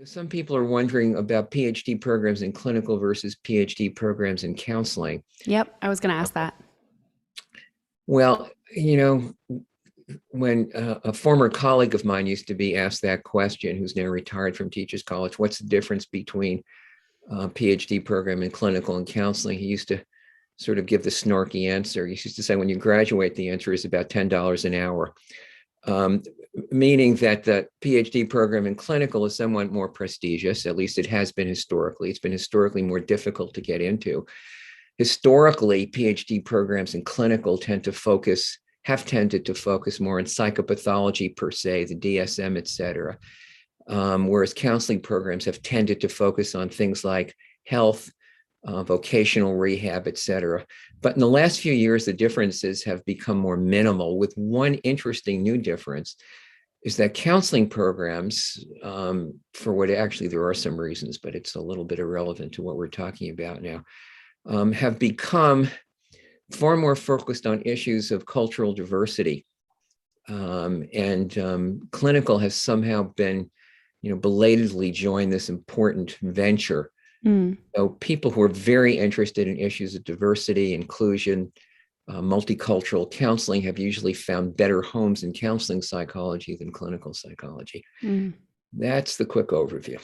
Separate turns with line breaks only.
Some people are wondering about PhD programs in clinical versus PhD programs in counseling.
Yep, I was going to ask that.
Well, when a former colleague of mine used to be asked that question, who's now retired from Teachers College, what's the difference between a PhD program in clinical and counseling? He used to sort of give the snarky answer. He used to say, when you graduate, the answer is about $10 an hour. Meaning that the PhD program in clinical is somewhat more prestigious, at least it has been historically. It's been historically more difficult to get into. Historically, PhD programs in clinical have tended to focus more on psychopathology per se, the DSM, et cetera. Whereas counseling programs have tended to focus on things like health, vocational rehab, et cetera. But in the last few years, the differences have become more minimal, with one interesting new difference is that counseling programs, for what actually there are some reasons, but it's a little bit irrelevant to what we're talking about now, have become far more focused on issues of cultural diversity. Clinical has somehow been, belatedly joined this important venture. So people who are very interested in issues of diversity, inclusion, multicultural counseling have usually found better homes in counseling psychology than clinical psychology. That's the quick overview.